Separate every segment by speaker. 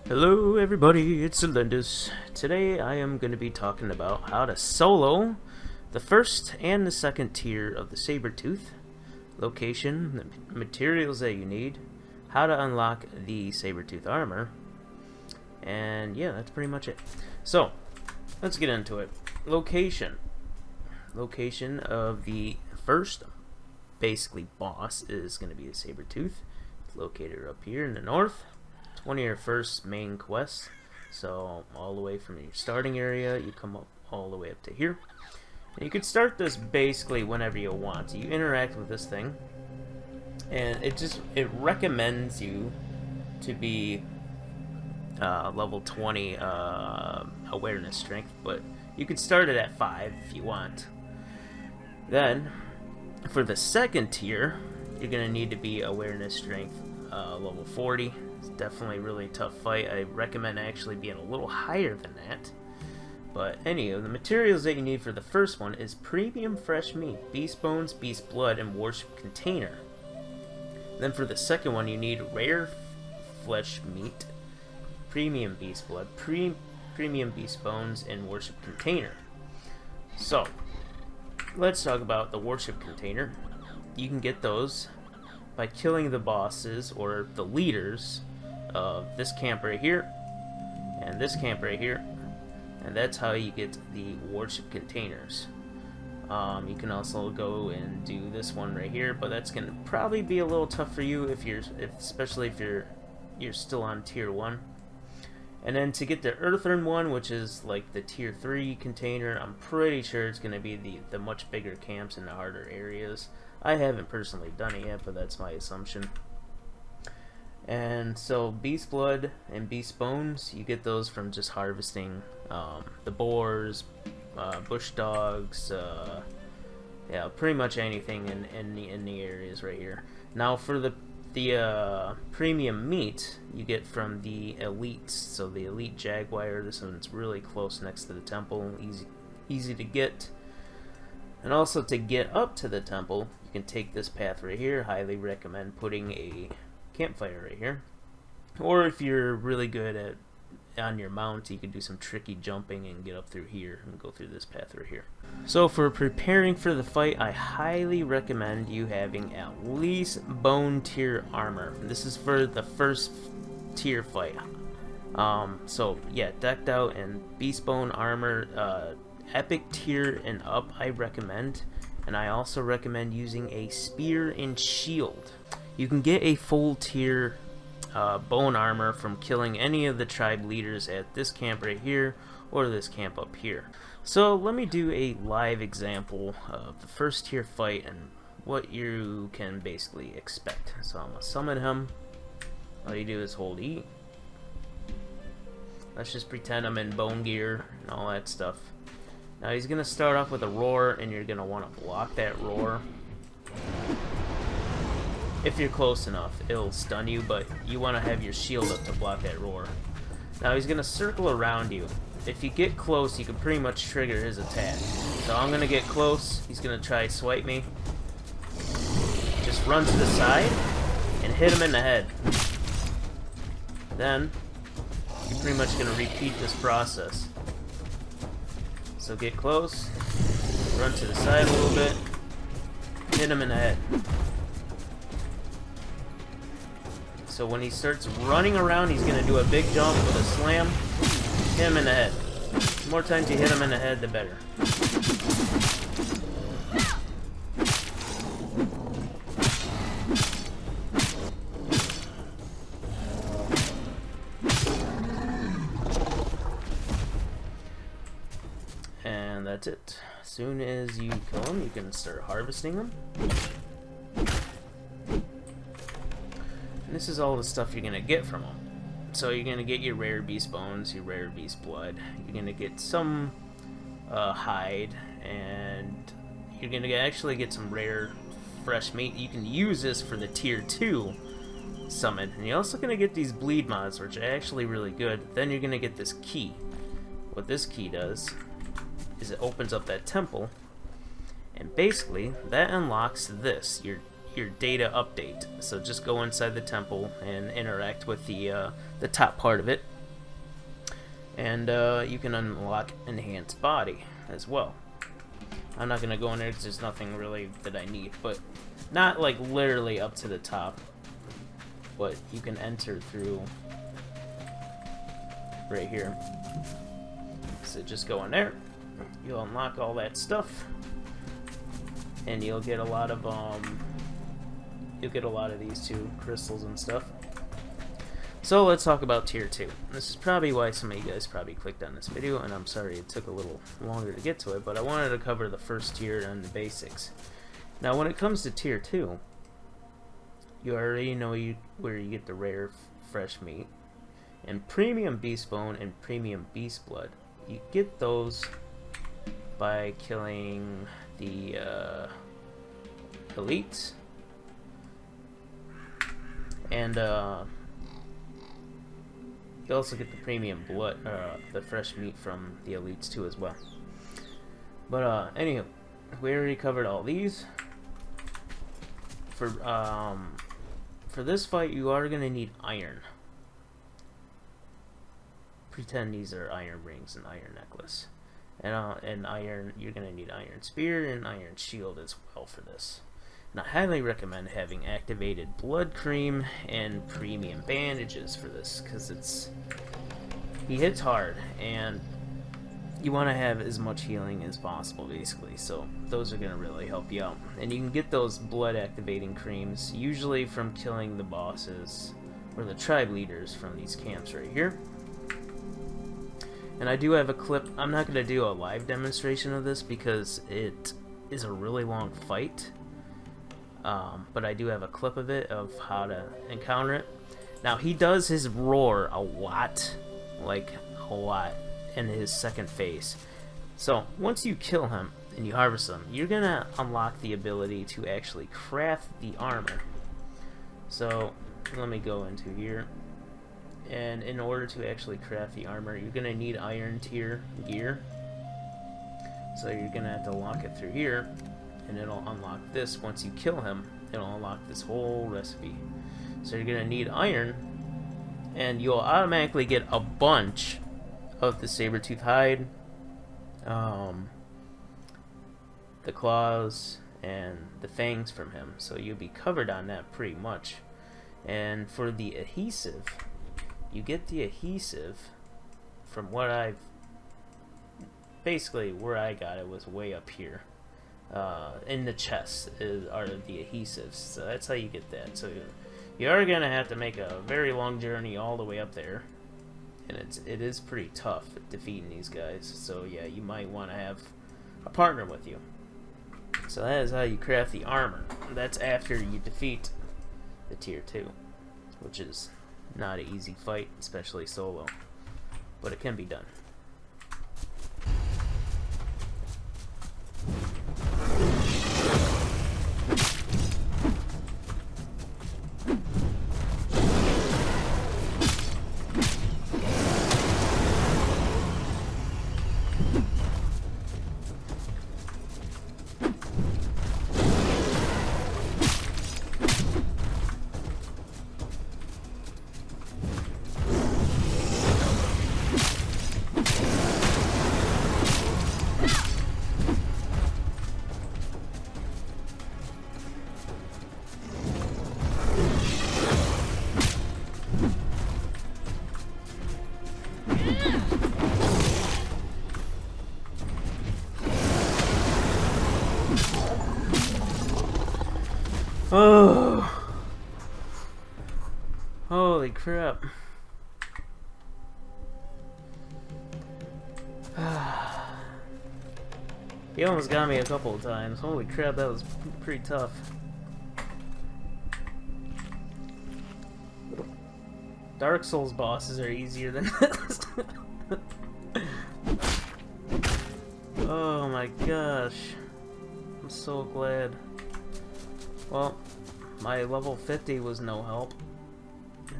Speaker 1: Hello everybody, it's Celindus. Today I am going to be talking about how to solo the first and the second tier of the Sabertooth, location, the materials that you need, how to unlock the Sabertooth armor, and yeah, that's pretty much it. So, let's get into it. Location of the first, basically boss, is going to be the Sabertooth. It's located up here in the north. It's one of your first main quests, so all the way from your starting area you come up all the way up to here, and you can start this basically whenever you want. You interact with this thing, and it recommends you to be level 20 awareness strength, but you could start it at 5 if you want. Then for the second tier you're gonna need to be awareness strength level 40. It's definitely a really tough fight. I recommend actually being a little higher than that. But anyway, the materials that you need for the first one is premium fresh meat, beast bones, beast blood, and worship container. Then for the second one you need rare flesh meat, premium beast blood, premium beast bones, and worship container. So let's talk about the worship container. You can get those by killing the bosses or the leaders of this camp right here and this camp right here, and that's how you get the worship containers. You can also go and do this one right here, but that's gonna probably be a little tough for you especially if you're still on tier 1. And then to get the earthen one, which is like the tier 3 container, I'm pretty sure it's gonna be the much bigger camps in the harder areas. I haven't personally done it yet, but that's my assumption. And so beast blood and beast bones, you get those from just harvesting the boars, bush dogs, yeah, pretty much anything in the areas right here. Now for the premium meat you get from the elites. So the elite jaguar, this one's really close next to the temple, easy to get. And also to get up to the temple, you can take this path right here. Highly recommend putting a campfire right here. Or if you're really good on your mount, you can do some tricky jumping and get up through here and go through this path right here. So for preparing for the fight, I highly recommend you having at least bone tier armor. This is for the first tier fight. So yeah, decked out in beast bone armor, epic tier and up I recommend. And I also recommend using a spear and shield. You can get a full tier bone armor from killing any of the tribe leaders at this camp right here or this camp up here. So let me do a live example of the first tier fight and what you can basically expect. So I'm gonna summon him. All you do is hold E. Let's just pretend I'm in bone gear and all that stuff. Now he's gonna start off with a roar, and you're gonna want to block that roar. If you're close enough, it'll stun you, but you want to have your shield up to block that roar. Now he's gonna circle around you. If you get close, you can pretty much trigger his attack. So I'm gonna get close. He's gonna try to swipe me. Just run to the side and hit him in the head. Then you're pretty much gonna repeat this process. So get close, run to the side a little bit, hit him in the head. So when he starts running around, he's going to do a big jump with a slam, hit him in the head. The more times you hit him in the head, the better. And that's it. As soon as you kill him, you can start harvesting them. And this is all the stuff you're gonna get from them. So you're gonna get your rare beast bones, your rare beast blood. You're gonna get some hide, and you're gonna actually get some rare fresh meat. You can use this for the tier 2 summon, and you're also gonna get these bleed mods, which are actually really good. Then you're gonna get this key. What this key does is it opens up that temple, and basically that unlocks this, your data update. So just go inside the temple and interact with the top part of it, And you can unlock enhanced body as well. I'm not gonna go in there because there's nothing really that I need, but not like literally up to the top. But you can enter through right here. So just go in there. You'll unlock all that stuff, and you'll get a lot of these two crystals and stuff. So let's talk about tier 2. This is probably why some of you guys probably clicked on this video, and I'm sorry it took a little longer to get to it, but I wanted to cover the first tier and the basics. Now when it comes to tier 2, you already know where you get the rare fresh meat, and premium beast bone and premium beast blood. You get those by killing the elites, and you also get the premium blood, the fresh meat from the elites too as well. But anywho, we already covered all these. For this fight, you are gonna need iron. Pretend these are iron rings and iron necklace, and iron. You're gonna need iron spear and iron shield as well for this. And I highly recommend having activated blood cream and premium bandages for this, because he hits hard and you want to have as much healing as possible basically, so those are going to really help you out. And you can get those blood activating creams usually from killing the bosses or the tribe leaders from these camps right here. And I do have a clip. I'm not going to do a live demonstration of this because it is a really long fight. But I do have a clip of it of how to encounter it. Now he does his roar a lot, like a lot, in his second phase. So once you kill him and you harvest him, you're gonna unlock the ability to actually craft the armor. So let me go into here, and in order to actually craft the armor, you're gonna need iron tier gear. So you're gonna have to lock it through here, and it'll unlock this. Once you kill him, it'll unlock this whole recipe. So you're gonna need iron, and you'll automatically get a bunch of the Sabertooth hide, the claws, and the fangs from him. So you'll be covered on that pretty much. And for the adhesive, you get the adhesive from what I've basically where I got it was way up here. In the chest are the adhesives, so that's how you get that. So you are gonna have to make a very long journey all the way up there, and it is pretty tough defeating these guys. So yeah, you might want to have a partner with you. So that is how you craft the armor. That's after you defeat the tier 2, which is not an easy fight, especially solo, but it can be done. Oh, holy crap. He almost got me a couple of times. Holy crap, that was pretty tough. Dark Souls bosses are easier than this. Oh my gosh. I'm so glad. Well, my level 50 was no help.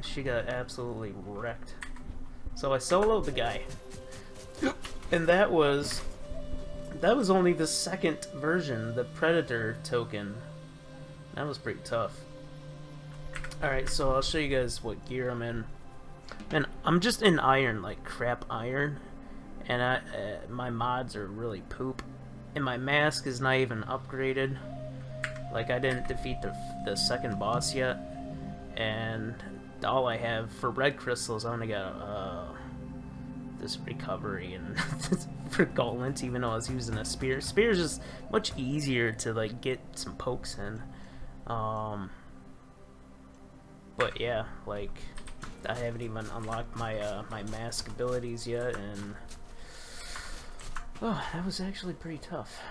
Speaker 1: She got absolutely wrecked. So I soloed the guy. And that was only the second version, the Predator token. That was pretty tough. Alright, so I'll show you guys what gear I'm in. And I'm just in iron, like crap iron, and my mods are really poop, and my mask is not even upgraded. Like, I didn't defeat the second boss yet, and all I have for red crystals, I only got this recovery and for gauntlets, even though I was using a spear. Spear is just much easier to like get some pokes in. But yeah, like I haven't even unlocked my my mask abilities yet, and oh, that was actually pretty tough.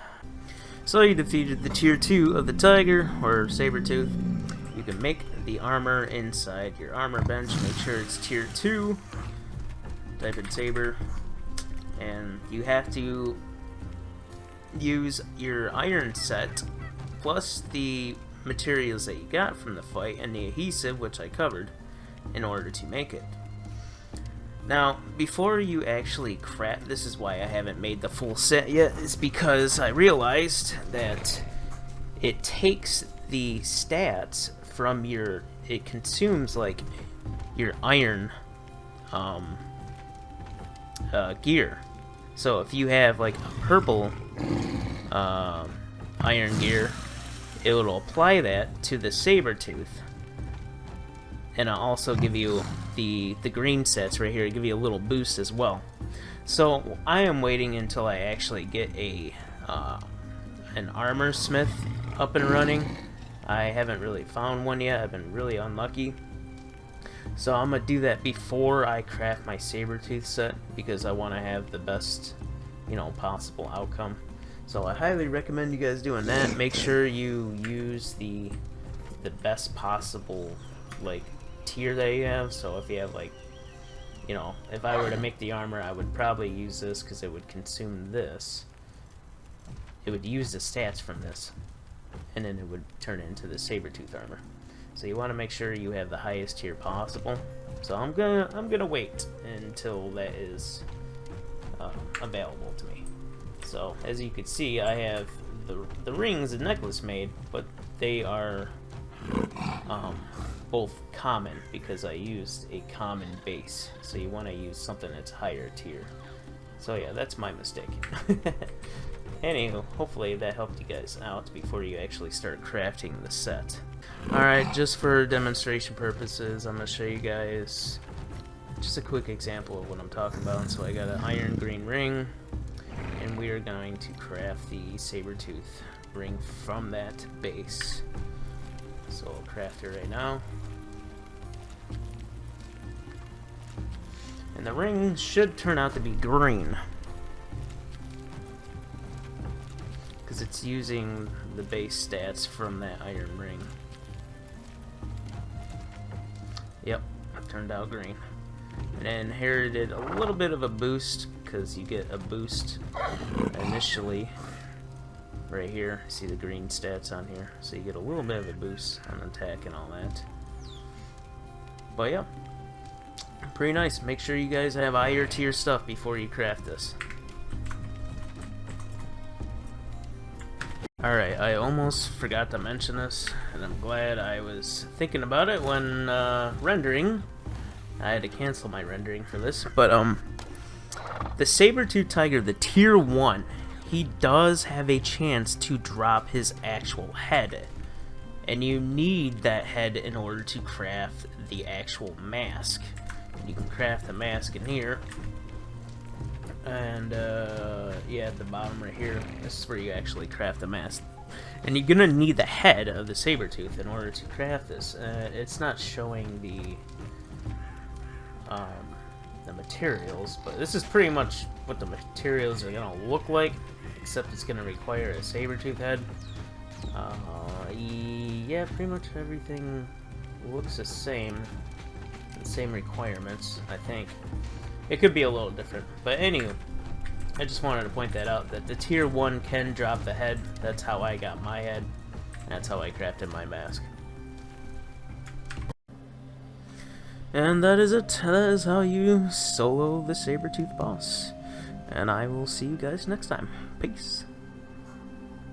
Speaker 1: So you defeated the tier 2 of the tiger, or Sabertooth. You can make the armor inside your armor bench. Make sure it's tier 2. Type in saber, and you have to use your iron set plus the materials that you got from the fight and the adhesive, which I covered, in order to make it. Now, before you actually craft, this is why I haven't made the full set yet, is because I realized that it takes the stats from your, it consumes like your iron gear. So if you have like a purple iron gear, it will apply that to the Sabertooth, and I'll also give you the green sets right here, give you a little boost as well. So I am waiting until I actually get a an armor smith up and running. I haven't really found one yet. I've been really unlucky. So I'm gonna do that before I craft my Sabertooth set, because I want to have the best, you know, possible outcome. So I highly recommend you guys doing that. Make sure you use the best possible like tier that you have. So if you have like, you know, if I were to make the armor, I would probably use this because it would consume this. It would use the stats from this, and then it would turn into the Sabertooth armor. So you want to make sure you have the highest tier possible. So I'm gonna wait until that is available to me. So as you can see, I have the rings and necklace made, but they are both common because I used a common base. So you want to use something that's higher tier. So yeah, that's my mistake. Anywho, hopefully that helped you guys out before you actually start crafting the set. Alright, just for demonstration purposes, I'm going to show you guys just a quick example of what I'm talking about. So I got an iron green ring, and we are going to craft the Sabertooth ring from that base. So I'll craft it right now. And the ring should turn out to be green, because it's using the base stats from that iron ring. Yep, it turned out green. And I inherited a little bit of a boost, because you get a boost initially right here. See the green stats on here, so you get a little bit of a boost on attack and all that. But yeah, pretty nice. Make sure you guys have higher tier stuff before you craft this. Alright, I almost forgot to mention this, and I'm glad I was thinking about it when rendering. I had to cancel my rendering for this, but the Sabertooth Tiger, the tier 1, he does have a chance to drop his actual head, and you need that head in order to craft the actual mask. You can craft the mask in here, and yeah, at the bottom right here, this is where you actually craft the mask. And you're gonna need the head of the Sabertooth in order to craft this. It's not showing the materials, but this is pretty much what the materials are gonna look like, except it's gonna require a Sabertooth head. Yeah, pretty much everything looks the same requirements, I think. It could be a little different, but anyway, I just wanted to point that out, that the tier 1 can drop the head. That's how I got my head, and that's how I crafted my mask. And that is it. That is how you solo the Sabertooth boss. And I will see you guys next time. Peace.